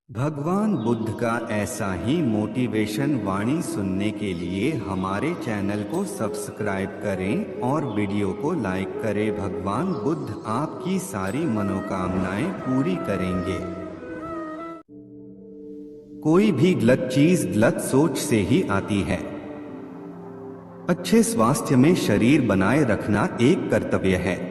भगवान बुद्ध का ऐसा ही मोटिवेशन वाणी सुनने के लिए हमारे चैनल को सब्सक्राइब करें और वीडियो को लाइक करें। भगवान बुद्ध आपकी सारी मनोकामनाएं पूरी करेंगे। कोई भी गलत चीज गलत सोच से ही आती है। अच्छे स्वास्थ्य में शरीर बनाए रखना एक कर्तव्य है,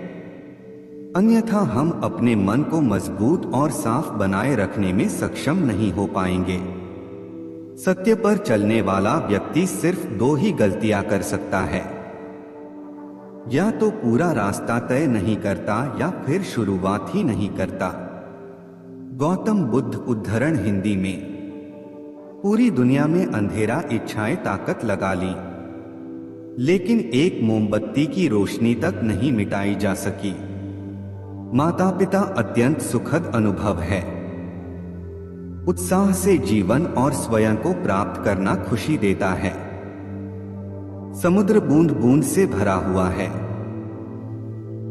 अन्यथा हम अपने मन को मजबूत और साफ बनाए रखने में सक्षम नहीं हो पाएंगे। सत्य पर चलने वाला व्यक्ति सिर्फ दो ही गलतियां कर सकता है, या तो पूरा रास्ता तय नहीं करता या फिर शुरुआत ही नहीं करता। गौतम बुद्ध उद्धरण हिंदी में। पूरी दुनिया में अंधेरा इच्छाएं ताकत लगा ली, लेकिन एक मोमबत्ती की रोशनी तक नहीं मिटाई जा सकी। माता पिता अत्यंत सुखद अनुभव है। उत्साह से जीवन और स्वयं को प्राप्त करना खुशी देता है। समुद्र बूंद बूंद से भरा हुआ है।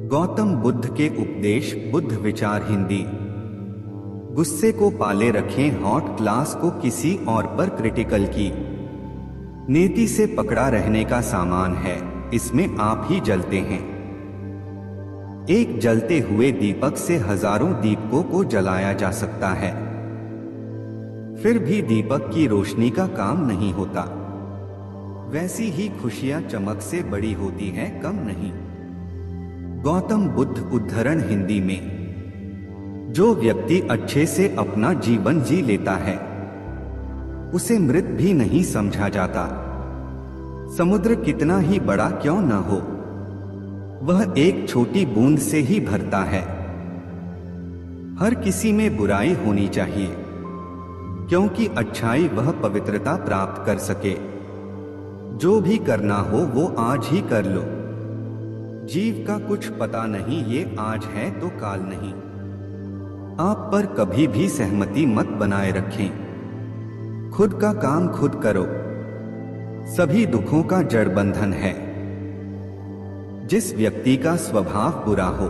गौतम बुद्ध के उपदेश। बुद्ध विचार हिंदी। गुस्से को पाले रखें, हॉट क्लास को किसी और पर क्रिटिकल की। नीति से पकड़ा रहने का सामान है, इसमें आप ही जलते हैं। एक जलते हुए दीपक से हजारों दीपकों को जलाया जा सकता है, फिर भी दीपक की रोशनी का काम नहीं होता। वैसी ही खुशियां चमक से बड़ी होती हैं, कम नहीं। गौतम बुद्ध उद्धरण हिंदी में। जो व्यक्ति अच्छे से अपना जीवन जी लेता है, उसे मृत भी नहीं समझा जाता। समुद्र कितना ही बड़ा क्यों न हो, वह एक छोटी बूंद से ही भरता है। हर किसी में बुराई होनी चाहिए, क्योंकि अच्छाई वह पवित्रता प्राप्त कर सके। जो भी करना हो वो आज ही कर लो। जीव का कुछ पता नहीं, ये आज है तो काल नहीं। आप पर कभी भी सहमति मत बनाए रखें। खुद का काम खुद करो। सभी दुखों का जड़ बंधन है। जिस व्यक्ति का स्वभाव बुरा हो,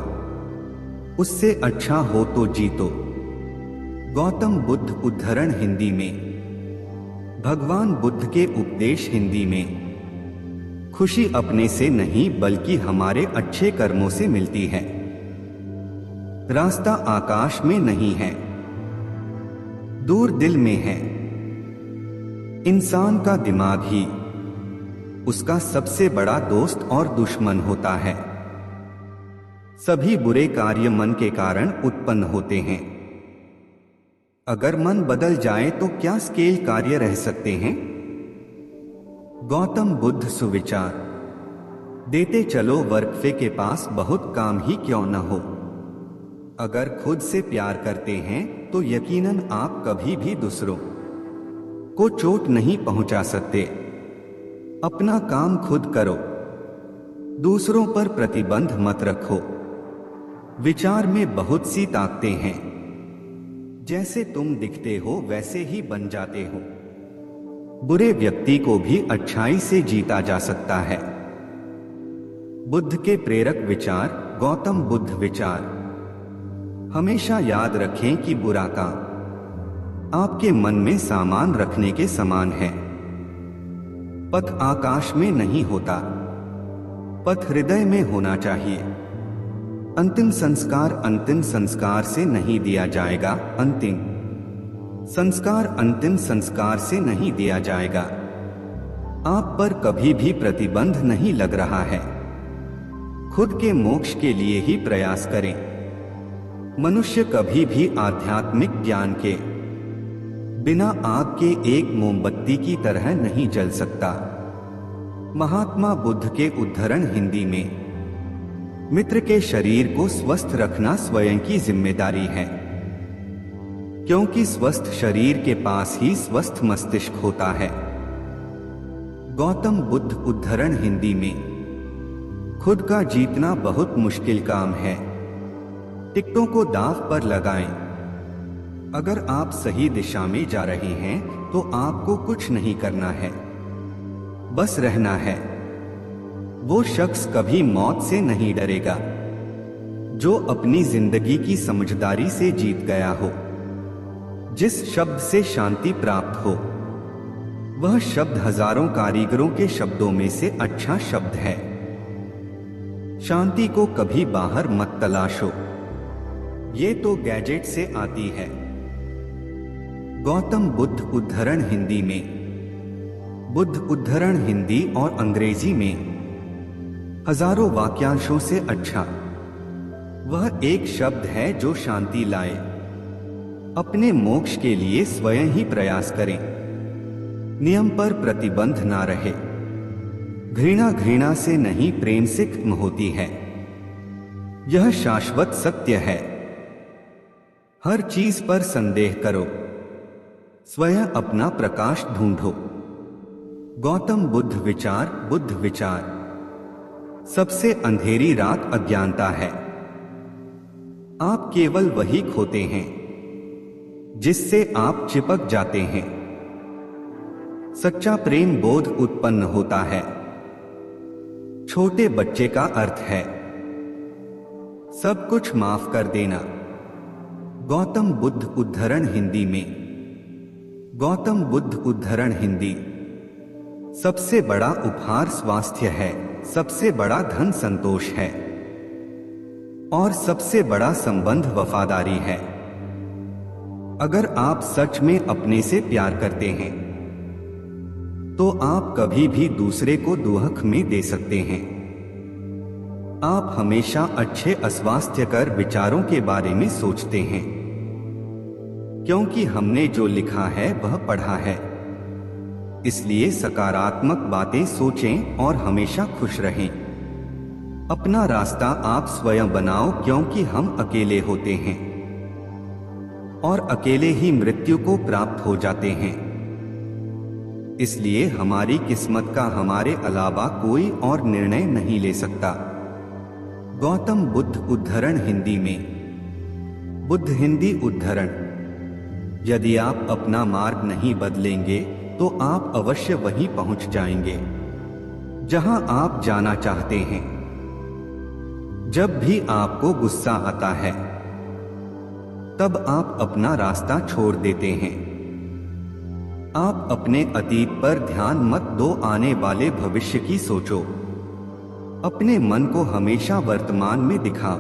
उससे अच्छा हो तो जीतो। गौतम बुद्ध उद्धरण हिंदी में। भगवान बुद्ध के उपदेश हिंदी में। खुशी अपने से नहीं बल्कि हमारे अच्छे कर्मों से मिलती है। रास्ता आकाश में नहीं है, दूर दिल में है। इंसान का दिमाग ही उसका सबसे बड़ा दोस्त और दुश्मन होता है। सभी बुरे कार्य मन के कारण उत्पन्न होते हैं। अगर मन बदल जाए तो क्या स्केल कार्य रह सकते हैं? गौतम बुद्ध सुविचार। देते चलो वर्कफे के पास बहुत काम ही क्यों न हो। अगर खुद से प्यार करते हैं तो यकीनन आप कभी भी दूसरों को चोट नहीं पहुंचा सकते। अपना काम खुद करो, दूसरों पर प्रतिबंध मत रखो। विचार में बहुत सी ताकतें हैं। जैसे तुम दिखते हो वैसे ही बन जाते हो। बुरे व्यक्ति को भी अच्छाई से जीता जा सकता है। बुद्ध के प्रेरक विचार। गौतम बुद्ध विचार। हमेशा याद रखें कि बुरा काम आपके मन में सामान रखने के समान है। पथ आकाश में नहीं होता, पथ हृदय में होना चाहिए। अंतिम संस्कार से नहीं दिया जाएगा। अंतिम संस्कार से नहीं दिया जाएगा। आप पर कभी भी प्रतिबंध नहीं लग रहा है। खुद के मोक्ष के लिए ही प्रयास करें। मनुष्य कभी भी आध्यात्मिक ज्ञान के बिना आग के एक मोमबत्ती की तरह नहीं जल सकता। महात्मा बुद्ध के उद्धरण हिंदी में। मित्र के शरीर को स्वस्थ रखना स्वयं की जिम्मेदारी है, क्योंकि स्वस्थ शरीर के पास ही स्वस्थ मस्तिष्क होता है। गौतम बुद्ध उद्धरण हिंदी में। खुद का जीतना बहुत मुश्किल काम है। टिकटों को दांव पर लगाएं। अगर आप सही दिशा में जा रहे हैं तो आपको कुछ नहीं करना है, बस रहना है। वो शख्स कभी मौत से नहीं डरेगा जो अपनी जिंदगी की समझदारी से जीत गया हो। जिस शब्द से शांति प्राप्त हो वह शब्द हजारों कारीगरों के शब्दों में से अच्छा शब्द है। शांति को कभी बाहर मत तलाशो, ये तो गैजेट से आती है। गौतम बुद्ध उद्धरण हिंदी में। बुद्ध उद्धरण हिंदी और अंग्रेजी में हजारों वाक्यांशों से अच्छा वह एक शब्द है जो शांति लाए। अपने मोक्ष के लिए स्वयं ही प्रयास करें। नियम पर प्रतिबंध ना रहे। घृणा घृणा से नहीं, प्रेम से खत्म होती है। यह शाश्वत सत्य है। हर चीज पर संदेह करो, स्वयं अपना प्रकाश ढूंढो। गौतम बुद्ध विचार। बुद्ध विचार। सबसे अंधेरी रात अज्ञानता है। आप केवल वही खोते हैं जिससे आप चिपक जाते हैं। सच्चा प्रेम बोध उत्पन्न होता है। छोटे बच्चे का अर्थ है सब कुछ माफ कर देना। गौतम बुद्ध उद्धरण हिंदी में। गौतम बुद्ध उद्धरण हिंदी। सबसे बड़ा उपहार स्वास्थ्य है, सबसे बड़ा धन संतोष है और सबसे बड़ा संबंध वफादारी है। अगर आप सच में अपने से प्यार करते हैं तो आप कभी भी दूसरे को दुख में दे सकते हैं। आप हमेशा अच्छे अस्वास्थ्यकर विचारों के बारे में सोचते हैं क्योंकि हमने जो लिखा है वह पढ़ा है। इसलिए सकारात्मक बातें सोचें और हमेशा खुश रहें। अपना रास्ता आप स्वयं बनाओ क्योंकि हम अकेले होते हैं और अकेले ही मृत्यु को प्राप्त हो जाते हैं। इसलिए हमारी किस्मत का हमारे अलावा कोई और निर्णय नहीं ले सकता। गौतम बुद्ध उद्धरण हिंदी में। बुद्ध हिंदी उद्धरण। यदि आप अपना मार्ग नहीं बदलेंगे तो आप अवश्य वहीं पहुंच जाएंगे जहां आप जाना चाहते हैं। जब भी आपको गुस्सा आता है तब आप अपना रास्ता छोड़ देते हैं। आप अपने अतीत पर ध्यान मत दो, आने वाले भविष्य की सोचो। अपने मन को हमेशा वर्तमान में दिखाओ।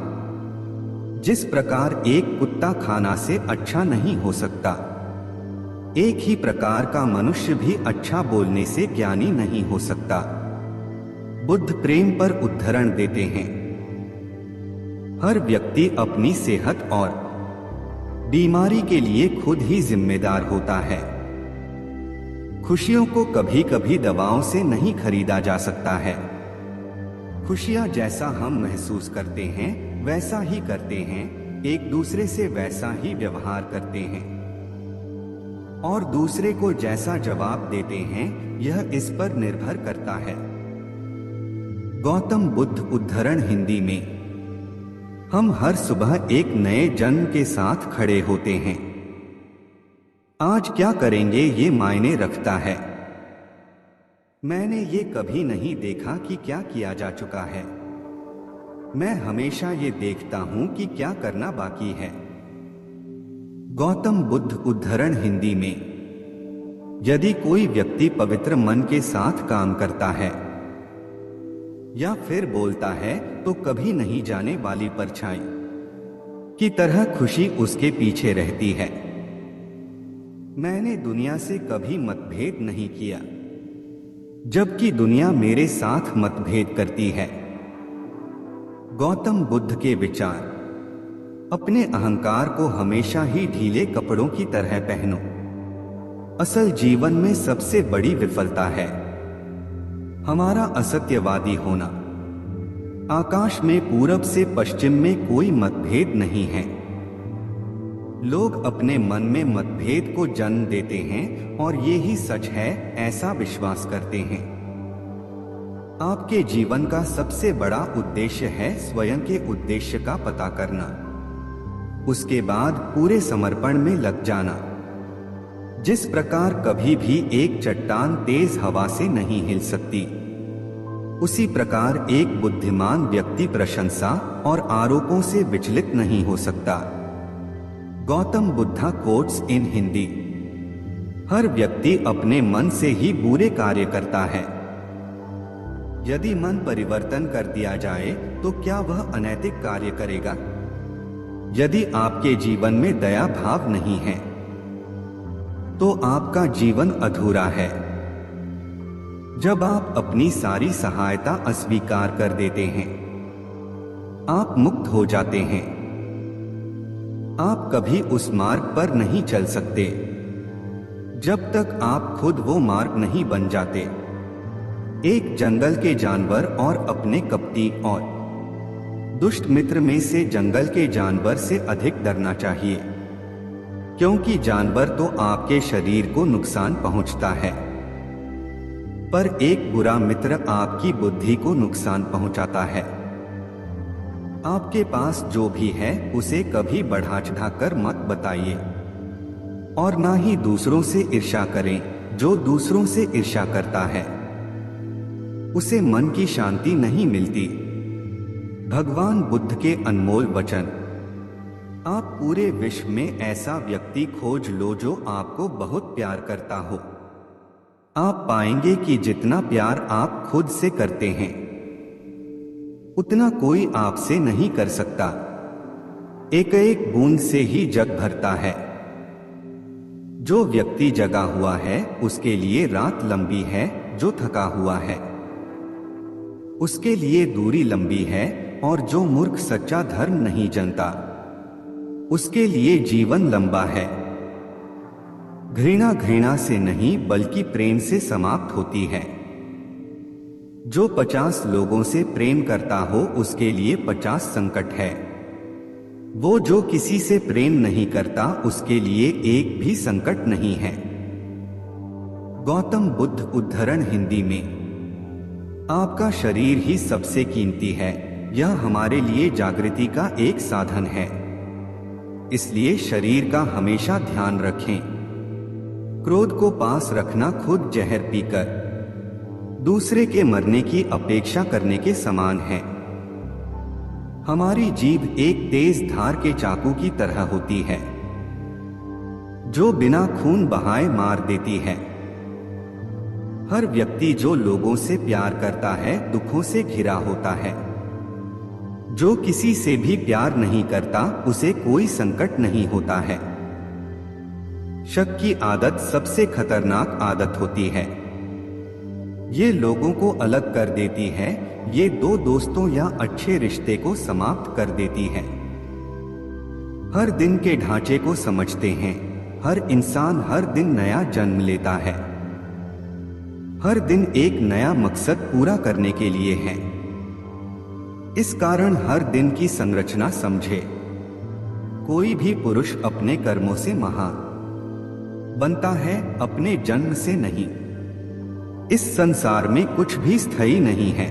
जिस प्रकार एक कुत्ता खाना से अच्छा नहीं हो सकता, एक ही प्रकार का मनुष्य भी अच्छा बोलने से ज्ञानी नहीं हो सकता। बुद्ध प्रेम पर उद्धरण देते हैं। हर व्यक्ति अपनी सेहत और बीमारी के लिए खुद ही जिम्मेदार होता है। खुशियों को कभी कभी दवाओं से नहीं खरीदा जा सकता है। खुशियां जैसा हम महसूस करते हैं वैसा ही करते हैं, एक दूसरे से वैसा ही व्यवहार करते हैं और दूसरे को जैसा जवाब देते हैं यह इस पर निर्भर करता है। गौतम बुद्ध उद्धरण हिंदी में। हम हर सुबह एक नए जन्म के साथ खड़े होते हैं। आज क्या करेंगे ये मायने रखता है। मैंने ये कभी नहीं देखा कि क्या किया जा चुका है। मैं हमेशा ये देखता हूं कि क्या करना बाकी है। गौतम बुद्ध उद्धरण हिंदी में। यदि कोई व्यक्ति पवित्र मन के साथ काम करता है या फिर बोलता है तो कभी नहीं जाने वाली परछाई की तरह खुशी उसके पीछे रहती है। मैंने दुनिया से कभी मतभेद नहीं किया, जबकि दुनिया मेरे साथ मतभेद करती है। गौतम बुद्ध के विचार। अपने अहंकार को हमेशा ही ढीले कपड़ों की तरह पहनो। असल जीवन में सबसे बड़ी विफलता है हमारा असत्यवादी होना। आकाश में पूरब से पश्चिम में कोई मतभेद नहीं है। लोग अपने मन में मतभेद को जन्म देते हैं और ये ही सच है ऐसा विश्वास करते हैं। आपके जीवन का सबसे बड़ा उद्देश्य है स्वयं के उद्देश्य का पता करना, उसके बाद पूरे समर्पण में लग जाना। जिस प्रकार कभी भी एक चट्टान तेज हवा से नहीं हिल सकती, उसी प्रकार एक बुद्धिमान व्यक्ति प्रशंसा और आरोपों से विचलित नहीं हो सकता। Gautam Buddha quotes in Hindi. हर व्यक्ति अपने मन से ही बुरे कार्य करता है। यदि मन परिवर्तन कर दिया जाए तो क्या वह अनैतिक कार्य करेगा? यदि आपके जीवन में दया भाव नहीं है तो आपका जीवन अधूरा है। जब आप अपनी सारी सहायता अस्वीकार कर देते हैं, आप मुक्त हो जाते हैं। आप कभी उस मार्ग पर नहीं चल सकते जब तक आप खुद वो मार्ग नहीं बन जाते। एक जंगल के जानवर और अपने कपटी और दुष्ट मित्र में से जंगल के जानवर से अधिक डरना चाहिए, क्योंकि जानवर तो आपके शरीर को नुकसान पहुंचता है, पर एक बुरा मित्र आपकी बुद्धि को नुकसान पहुंचाता है। आपके पास जो भी है उसे कभी बढ़ा चढ़ाकर मत बताइए और ना ही दूसरों से ईर्ष्या करें। जो दूसरों से ईर्ष्या करता है उसे मन की शांति नहीं मिलती। भगवान बुद्ध के अनमोल वचन। आप पूरे विश्व में ऐसा व्यक्ति खोज लो जो आपको बहुत प्यार करता हो। आप पाएंगे कि जितना प्यार आप खुद से करते हैं उतना कोई आपसे नहीं कर सकता। एक एक बूंद से ही जग भरता है। जो व्यक्ति जगा हुआ है उसके लिए रात लंबी है, जो थका हुआ है उसके लिए दूरी लंबी है, और जो मूर्ख सच्चा धर्म नहीं जानता उसके लिए जीवन लंबा है। घृणा घृणा से नहीं बल्कि प्रेम से समाप्त होती है। जो 50 लोगों से प्रेम करता हो उसके लिए 50 संकट है। वो जो किसी से प्रेम नहीं करता उसके लिए एक भी संकट नहीं है। गौतम बुद्ध उद्धरण हिंदी में। आपका शरीर ही सबसे कीमती है। यह हमारे लिए जागृति का एक साधन है, इसलिए शरीर का हमेशा ध्यान रखें। क्रोध को पास रखना खुद जहर पीकर दूसरे के मरने की अपेक्षा करने के समान है। हमारी जीभ एक तेज धार के चाकू की तरह होती है जो बिना खून बहाए मार देती है। हर व्यक्ति जो लोगों से प्यार करता है दुखों से घिरा होता है। जो किसी से भी प्यार नहीं करता उसे कोई संकट नहीं होता है। शक की आदत सबसे खतरनाक आदत होती है। ये लोगों को अलग कर देती है। ये दो दोस्तों या अच्छे रिश्ते को समाप्त कर देती है। हर दिन के ढांचे को समझते हैं। हर इंसान हर दिन नया जन्म लेता है। हर दिन एक नया मकसद पूरा करने के लिए है। इस कारण हर दिन की संरचना समझे। कोई भी पुरुष अपने कर्मों से महान बनता है, अपने जन्म से नहीं। इस संसार में कुछ भी स्थायी नहीं है,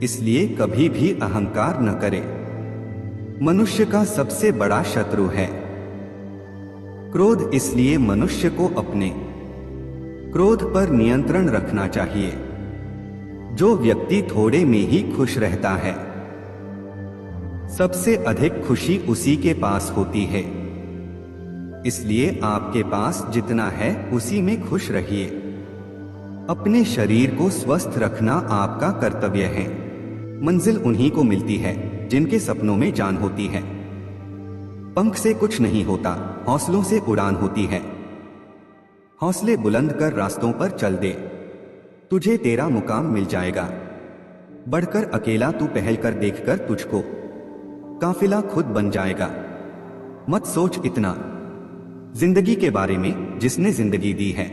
इसलिए कभी भी अहंकार न करे। मनुष्य का सबसे बड़ा शत्रु है क्रोध, इसलिए मनुष्य को अपने क्रोध पर नियंत्रण रखना चाहिए। जो व्यक्ति थोड़े में ही खुश रहता है सबसे अधिक खुशी उसी के पास होती है। इसलिए आपके पास जितना है उसी में खुश रहिए। अपने शरीर को स्वस्थ रखना आपका कर्तव्य है। मंजिल उन्हीं को मिलती है जिनके सपनों में जान होती है। पंख से कुछ नहीं होता, हौसलों से उड़ान होती है। हौसले बुलंद कर रास्तों पर चल दे, तुझे तेरा मुकाम मिल जाएगा। बढ़कर अकेला तू पहल कर, देखकर तुझको काफिला खुद बन जाएगा। मत सोच इतना जिंदगी के बारे में, जिसने जिंदगी दी है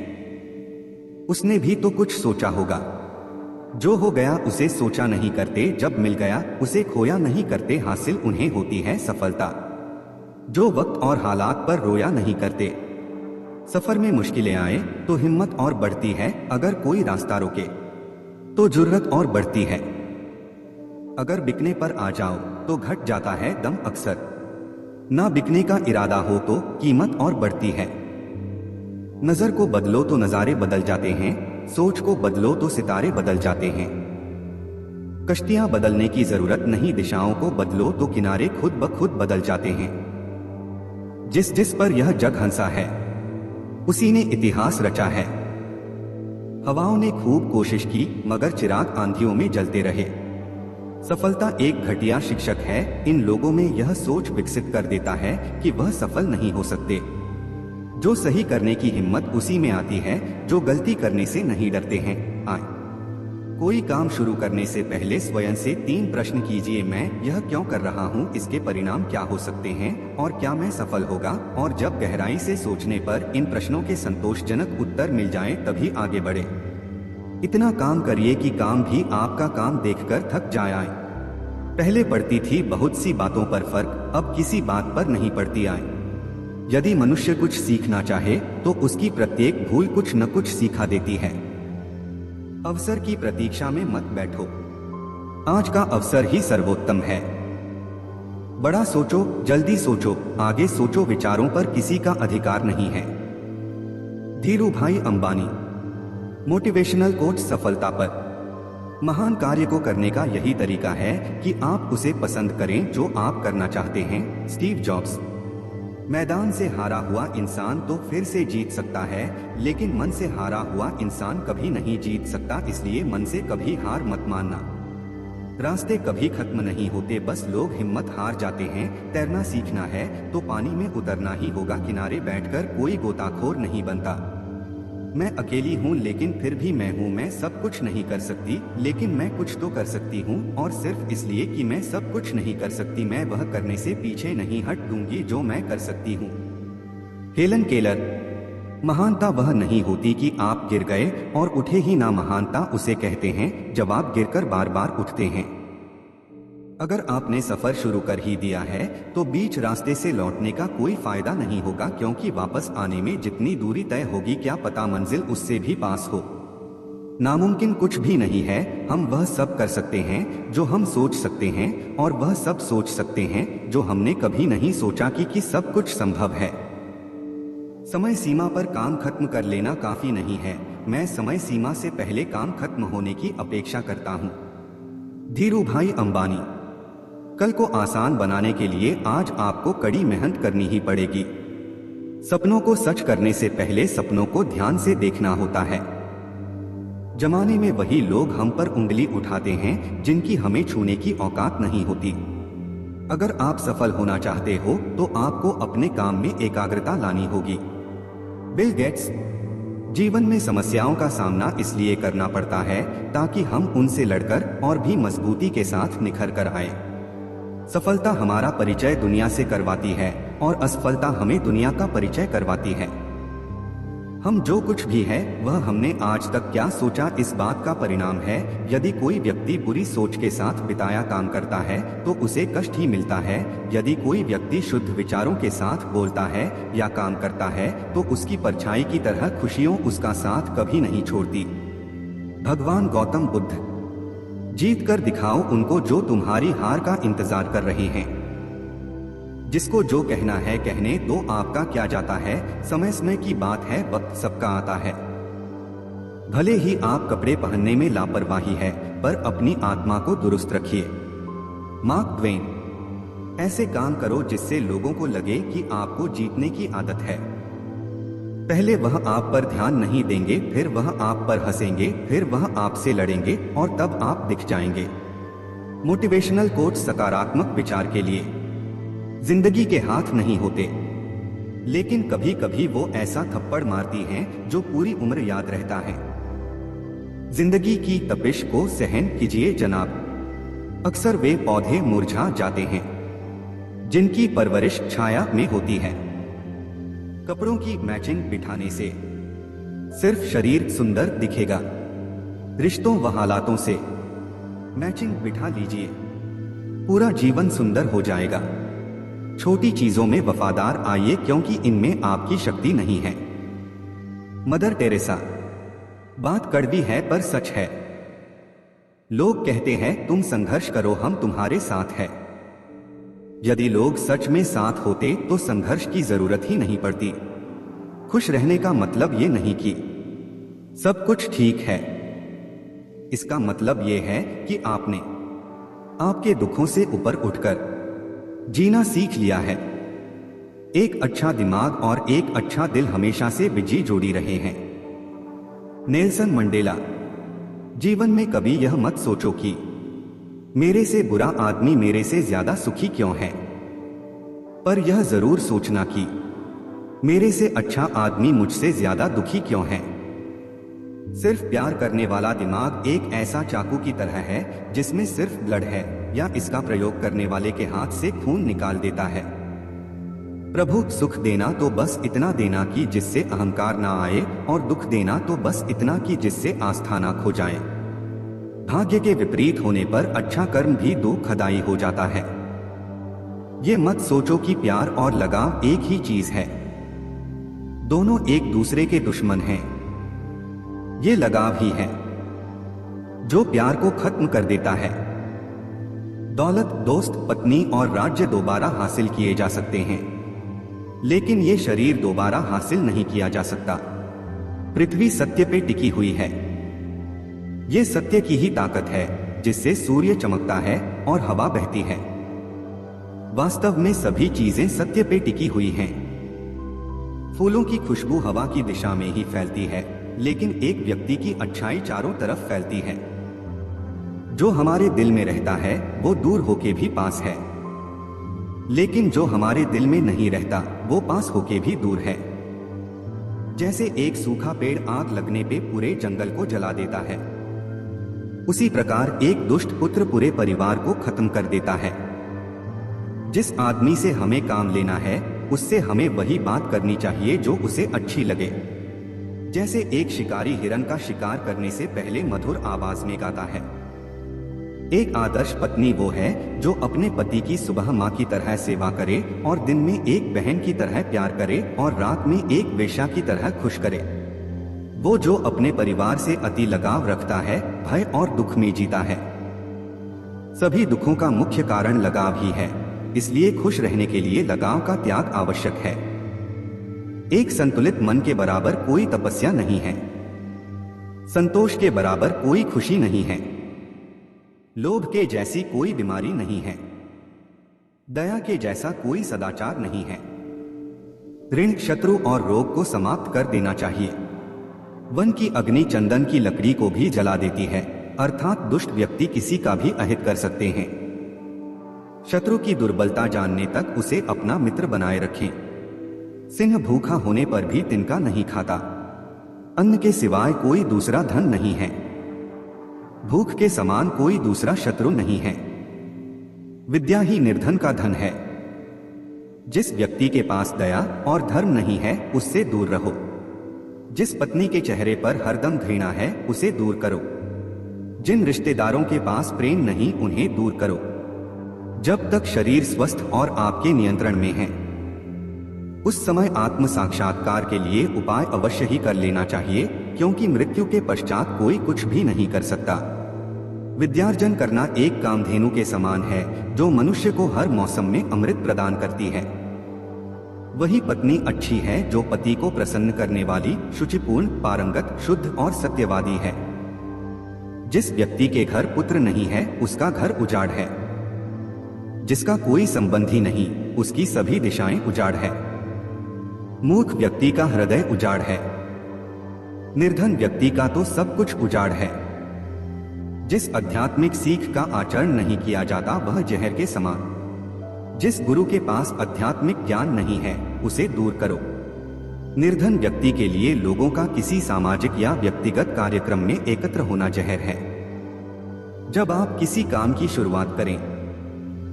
उसने भी तो कुछ सोचा होगा। जो हो गया उसे सोचा नहीं करते, जब मिल गया उसे खोया नहीं करते, हासिल उन्हें होती है सफलता। जो वक्त और हालात पर रोया नहीं करते। सफर में मुश्किलें आए तो हिम्मत और बढ़ती है, अगर कोई रास्ता रोके तो जुर्रत और बढ़ती है। अगर बिकने पर आ जाओ तो घट जाता है दम अक्सर। ना बिकने का इरादा हो तो कीमत और बढ़ती है। नजर को बदलो तो नजारे बदल जाते हैं, सोच को बदलो तो सितारे बदल जाते हैं। कश्तियां बदलने की जरूरत नहीं, दिशाओं को बदलो तो किनारे खुद ब खुद बदल जाते हैं। जिस जिस पर यह जग हंसा है उसी ने इतिहास रचा है। हवाओं ने खूब कोशिश की मगर चिराग आंधियों में जलते रहे। सफलता एक घटिया शिक्षक है, इन लोगों में यह सोच विकसित कर देता है कि वह सफल नहीं हो सकते। जो सही करने की हिम्मत उसी में आती है जो गलती करने से नहीं डरते हैं। आए कोई काम शुरू करने से पहले स्वयं से 3 प्रश्न कीजिए, मैं यह क्यों कर रहा हूँ, इसके परिणाम क्या हो सकते हैं और क्या मैं सफल होगा। और जब गहराई से सोचने पर इन प्रश्नों के संतोषजनक उत्तर मिल जाएं, तभी आगे बढ़े। इतना काम करिए कि काम भी आपका काम देखकर थक जाए। पहले पड़ती थी बहुत सी बातों पर फर्क, अब किसी बात पर नहीं पड़ती आए। यदि मनुष्य कुछ सीखना चाहे तो उसकी प्रत्येक भूल कुछ न कुछ सिखा देती है। अवसर की प्रतीक्षा में मत बैठो, आज का अवसर ही सर्वोत्तम है। बड़ा सोचो, जल्दी सोचो, आगे सोचो, विचारों पर किसी का अधिकार नहीं है। धीरूभाई अंबानी। Motivational coach. सफलता पर महान कार्य को करने का यही तरीका है कि आप उसे पसंद करें जो आप करना चाहते हैं। Steve jobs. मैदान से हारा हुआ इंसान तो फिर से जीत सकता है, लेकिन मन से हारा हुआ इंसान कभी नहीं जीत सकता, इसलिए मन से कभी हार मत मानना। रास्ते कभी खत्म नहीं होते, बस लोग हिम्मत हार जाते हैं। तैरना सीखना है तो पानी में उतरना ही होगा, किनारे बैठकर कोई गोताखोर नहीं बनता। मैं अकेली हूँ लेकिन फिर भी मैं हूँ, मैं सब कुछ नहीं कर सकती लेकिन मैं कुछ तो कर सकती हूँ, और सिर्फ इसलिए कि मैं सब कुछ नहीं कर सकती मैं वह करने से पीछे नहीं हट दूंगी जो मैं कर सकती हूँ। Helen Keller. महानता वह नहीं होती कि आप गिर गए और उठे ही ना, महानता उसे कहते हैं जब आप गिरकर बार बार उठते हैं। अगर आपने सफर शुरू कर ही दिया है तो बीच रास्ते से लौटने का कोई फायदा नहीं होगा, क्योंकि वापस आने में जितनी दूरी तय होगी क्या पता मंजिल उससे भी पास हो। नामुमकिन कुछ भी नहीं है, हम वह सब कर सकते हैं जो हम सोच सकते हैं, और वह सब सोच सकते हैं जो हमने कभी नहीं सोचा कि सब कुछ संभव है। समय सीमा पर काम खत्म कर लेना काफी नहीं है, मैं समय सीमा से पहले काम खत्म होने की अपेक्षा करता हूँ। धीरूभाई अंबानी। कल को आसान बनाने के लिए आज आपको कड़ी मेहनत करनी ही पड़ेगी। सपनों को सच करने से पहले सपनों को ध्यान से देखना होता है। जमाने में वही लोग हम पर उंगली उठाते हैं जिनकी हमें छूने की औकात नहीं होती। अगर आप सफल होना चाहते हो तो आपको अपने काम में एकाग्रता लानी होगी। Bill Gates. जीवन में समस्याओं का सामना इसलिए करना पड़ता है ताकि हम उनसे लड़कर और भी मजबूती के साथ निखर कर आए। सफलता हमारा परिचय दुनिया से करवाती है और असफलता हमें दुनिया का परिचय करवाती है। हम जो कुछ भी है वह हमने आज तक क्या सोचा इस बात का परिणाम है। यदि कोई व्यक्ति बुरी सोच के साथ बिताया काम करता है तो उसे कष्ट ही मिलता है। यदि कोई व्यक्ति शुद्ध विचारों के साथ बोलता है या काम करता है तो उसकी परछाई की तरह खुशियों उसका साथ कभी नहीं छोड़ती। भगवान गौतम बुद्ध। जीत कर दिखाओ उनको जो तुम्हारी हार का इंतजार कर रहे हैं। जिसको जो कहना है कहने दो, आपका क्या जाता है, समय समय की बात है, वक्त सबका आता है। भले ही आप कपड़े पहनने में लापरवाही है पर अपनी आत्मा को दुरुस्त रखिए। Mark Twain. ऐसे काम करो जिससे लोगों को लगे कि आपको जीतने की आदत है। पहले वह आप पर ध्यान नहीं देंगे, फिर वह आप पर हंसेंगे, फिर वह आपसे लड़ेंगे और तब आप दिख जाएंगे। Motivational coach. सकारात्मक विचार के लिए जिंदगी के हाथ नहीं होते, लेकिन कभी कभी वो ऐसा थप्पड़ मारती हैं जो पूरी उम्र याद रहता है। जिंदगी की तपिश को सहन कीजिए जनाब। अक्सर वे पौधे मुरझा जाते हैं जिनकी परवरिश छाया में होती है। कपड़ों की मैचिंग बिठाने से सिर्फ शरीर सुंदर दिखेगा, रिश्तों व हालातों से मैचिंग बिठा लीजिए, पूरा जीवन सुंदर हो जाएगा। छोटी चीजों में वफादार आइए क्योंकि इनमें आपकी शक्ति नहीं है। Mother Teresa. बात कड़वी है पर सच है। लोग कहते हैं तुम संघर्ष करो, हम तुम्हारे साथ हैं। यदि लोग सच में साथ होते तो संघर्ष की जरूरत ही नहीं पड़ती। खुश रहने का मतलब ये नहीं कि सब कुछ ठीक है, इसका मतलब ये है कि आपने आपके दुखों से ऊपर उठकर जीना सीख लिया है। एक अच्छा दिमाग और एक अच्छा दिल हमेशा से बिजी जोड़ी रहे हैं। Nelson Mandela. जीवन में कभी यह मत सोचो कि मेरे से बुरा आदमी मेरे से ज्यादा सुखी क्यों है, पर यह जरूर सोचना कि मेरे से अच्छा आदमी मुझसे ज्यादा दुखी क्यों है। सिर्फ प्यार करने वाला दिमाग एक ऐसा चाकू की तरह है जिसमें सिर्फ ब्लड है, या इसका प्रयोग करने वाले के हाथ से खून निकाल देता है। प्रभु, सुख देना तो बस इतना देना कि जिससे अहंकार ना आए, और दुख देना तो बस इतना कि जिससे आस्था ना खो जाए। भाग्य के विपरीत होने पर अच्छा कर्म भी दुखदायी हो जाता है। ये मत सोचो कि प्यार और लगाव एक ही चीज है। दोनों एक दूसरे के दुश्मन हैं। ये लगाव ही है जो प्यार को खत्म कर देता है। दौलत, दोस्त, पत्नी और राज्य दोबारा हासिल किए जा सकते हैं, लेकिन ये शरीर दोबारा हासिल नहीं किया जा सकता। पृथ्वी सत्य पे टिकी हुई है। ये सत्य की ही ताकत है जिससे सूर्य चमकता है और हवा बहती है। वास्तव में सभी चीजें सत्य पे टिकी हुई हैं। फूलों की खुशबू हवा की दिशा में ही फैलती है, लेकिन एक व्यक्ति की अच्छाई चारों तरफ फैलती है। जो हमारे दिल में रहता है वो दूर होके भी पास है, लेकिन जो हमारे दिल में नहीं रहता वो पास होके भी दूर है। जैसे एक सूखा पेड़ आग लगने पे पूरे जंगल को जला देता है, उसी प्रकार एक दुष्ट पुत्र पूरे परिवार को खत्म कर देता है। जिस आदमी से हमें काम लेना है उससे हमें वही बात करनी चाहिए जो उसे अच्छी लगे। जैसे एक शिकारी हिरन का शिकार करने से पहले मधुर आवाज में गाता है। एक आदर्श पत्नी वो है जो अपने पति की सुबह माँ की तरह सेवा करे और दिन में एक बहन की तरह प्यार करे और रात में एक वेश्या की तरह खुश करे। वो जो अपने परिवार से अति लगाव रखता है, भय और दुख में जीता है। सभी दुखों का मुख्य कारण लगाव ही है, इसलिए खुश रहने के लिए लगाव का त्याग आवश्यक है। एक संतुलित मन के बराबर कोई तपस्या नहीं है। संतोष के बराबर कोई खुशी नहीं है। लोभ के जैसी कोई बीमारी नहीं है। दया के जैसा कोई सदाचार नहीं है। ऋण, शत्रु और रोग को समाप्त कर देना चाहिए। वन की अग्नि चंदन की लकड़ी को भी जला देती है, अर्थात दुष्ट व्यक्ति किसी का भी अहित कर सकते हैं। शत्रु की दुर्बलता जानने तक उसे अपना मित्र बनाए रखें। सिंह भूखा होने पर भी तिनका नहीं खाता। अन्न के सिवाय कोई दूसरा धन नहीं है। भूख के समान कोई दूसरा शत्रु नहीं है। विद्या ही निर्धन का धन है। जिस व्यक्ति के पास दया और धर्म नहीं है उससे दूर रहो। जिस पत्नी के चेहरे पर हरदम घृणा है उसे दूर करो। जिन रिश्तेदारों के पास प्रेम नहीं उन्हें दूर करो। जब तक शरीर स्वस्थ और आपके नियंत्रण में है, उस समय आत्म साक्षात्कार के लिए उपाय अवश्य ही कर लेना चाहिए, क्योंकि मृत्यु के पश्चात कोई कुछ भी नहीं कर सकता। विद्यार्जन करना एक कामधेनु के समान है जो मनुष्य को हर मौसम में अमृत प्रदान करती है। वही पत्नी अच्छी है जो पति को प्रसन्न करने वाली, शुचिपूर्ण, पारंगत, शुद्ध और सत्यवादी है। जिस व्यक्ति के घर पुत्र नहीं है उसका घर उजाड़ है। जिसका कोई संबंधी नहीं उसकी सभी दिशाएं उजाड़ है। मूर्ख व्यक्ति का हृदय उजाड़ है। निर्धन व्यक्ति का तो सब कुछ उजाड़ है। जिस आध्यात्मिक सीख का आचरण नहीं किया जाता वह जहर के समान। जिस गुरु के पास आध्यात्मिक ज्ञान नहीं है उसे दूर करो। निर्धन व्यक्ति के लिए लोगों का किसी सामाजिक या व्यक्तिगत कार्यक्रम में एकत्र होना जहर है। जब आप किसी काम की शुरुआत करें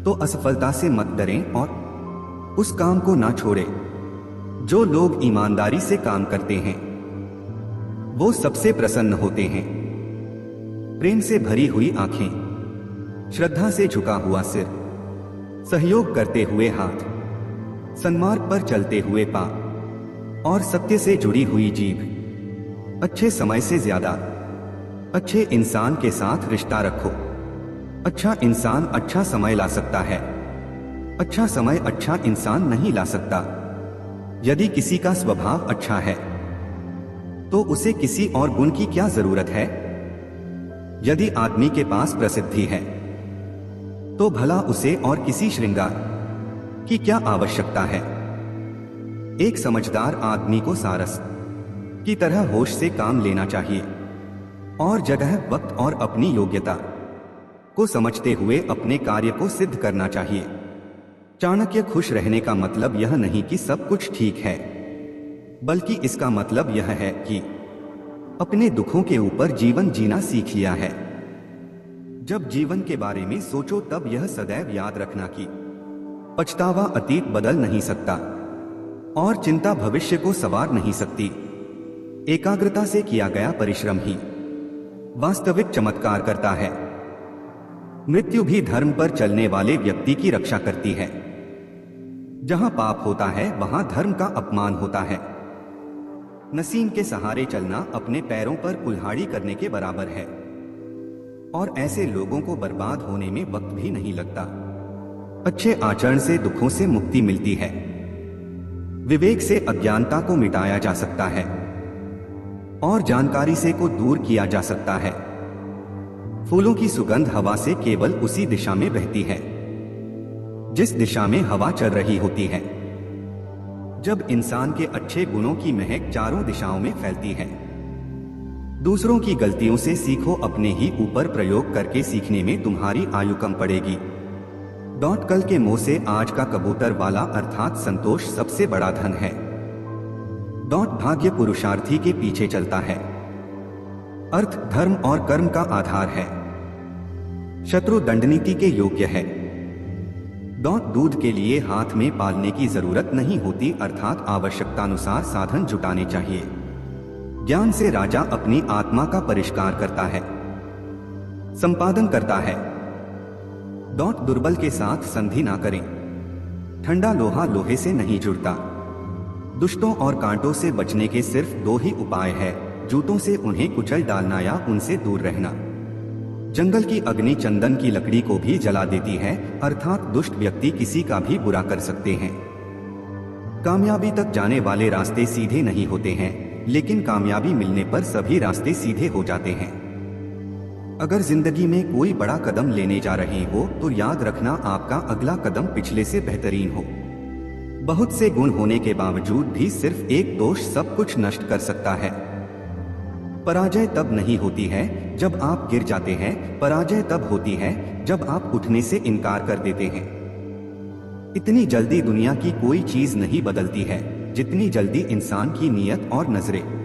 तो असफलता से मत डरें और उस काम को ना छोड़ें। जो लोग ईमानदारी से काम करते हैं वो सबसे प्रसन्न होते हैं। प्रेम से भरी हुई आंखें, श्रद्धा से झुका हुआ सिर, सहयोग करते हुए हाथ, सन्मार्ग पर चलते हुए पांव और सत्य से जुड़ी हुई जीभ। अच्छे समय से ज्यादा अच्छे इंसान के साथ रिश्ता रखो। अच्छा इंसान अच्छा समय ला सकता है। अच्छा समय अच्छा इंसान नहीं ला सकता। यदि किसी का स्वभाव अच्छा है तो उसे किसी और गुण की क्या जरूरत है। यदि आदमी के पास प्रसिद्धि है तो भला उसे और किसी श्रृंगार की क्या आवश्यकता है। एक समझदार आदमी को सारस की तरह होश से काम लेना चाहिए और जगह, वक्त और अपनी योग्यता को समझते हुए अपने कार्य को सिद्ध करना चाहिए। चाणक्य खुश रहने का मतलब यह नहीं कि सब कुछ ठीक है, बल्कि इसका मतलब यह है कि अपने दुखों के ऊपर जीवन जीना सीख लिया है। जब जीवन के बारे में सोचो तब यह सदैव याद रखना कि पछतावा अतीत बदल नहीं सकता और चिंता भविष्य को संवार नहीं सकती। एकाग्रता से किया गया परिश्रम ही वास्तविक चमत्कार करता है। मृत्यु भी धर्म पर चलने वाले व्यक्ति की रक्षा करती है। जहां पाप होता है वहां धर्म का अपमान होता है। नसीम के सहारे चलना अपने पैरों पर कुल्हाड़ी करने के बराबर है और ऐसे लोगों को बर्बाद होने में वक्त भी नहीं लगता। अच्छे आचरण से दुखों से मुक्ति मिलती है। विवेक से अज्ञानता को मिटाया जा सकता है और जानकारी से को दूर किया जा सकता है। फूलों की सुगंध हवा से केवल उसी दिशा में बहती है जिस दिशा में हवा चल रही होती है। जब इंसान के अच्छे गुणों की महक चारों दिशाओं में फैलती है। दूसरों की गलतियों से सीखो, अपने ही ऊपर प्रयोग करके सीखने में तुम्हारी आयु कम पड़ेगी। कल के मोह से आज का कबूतर वाला अर्थात संतोष सबसे बड़ा धन है। भाग्य पुरुषार्थी के पीछे चलता है। अर्थ, धर्म और कर्म का आधार है। शत्रु दंडनीति के योग्य है। दूध के लिए हाथ में पालने की जरूरत नहीं होती, अर्थात आवश्यकतानुसार साधन जुटाने चाहिए। ज्ञान से राजा अपनी आत्मा का परिष्कार करता है, संपादन करता है। दुर्बल के साथ संधि ना करें। ठंडा लोहा लोहे से नहीं जुड़ता। दुष्टों और कांटों से बचने के सिर्फ दो ही उपाय है, जूतों से उन्हें कुचल डालना या उनसे दूर रहना। जंगल की अग्नि चंदन की लकड़ी को भी जला देती है, अर्थात दुष्ट व्यक्ति किसी का भी बुरा कर सकते हैं। कामयाबी तक जाने वाले रास्ते सीधे नहीं होते हैं, लेकिन कामयाबी मिलने पर सभी रास्ते सीधे हो जाते हैं। अगर जिंदगी में कोई बड़ा कदम लेने जा रहे हो तो याद रखना आपका अगला कदम पिछले से बेहतरीन हो। बहुत से गुण होने के बावजूद भी सिर्फ एक दोष सब कुछ नष्ट कर सकता है। पराजय तब नहीं होती है जब आप गिर जाते हैं, पराजय तब होती है जब आप उठने से इनकार कर देते हैं। इतनी जल्दी दुनिया की कोई चीज नहीं बदलती है जितनी जल्दी इंसान की नीयत और नजरें।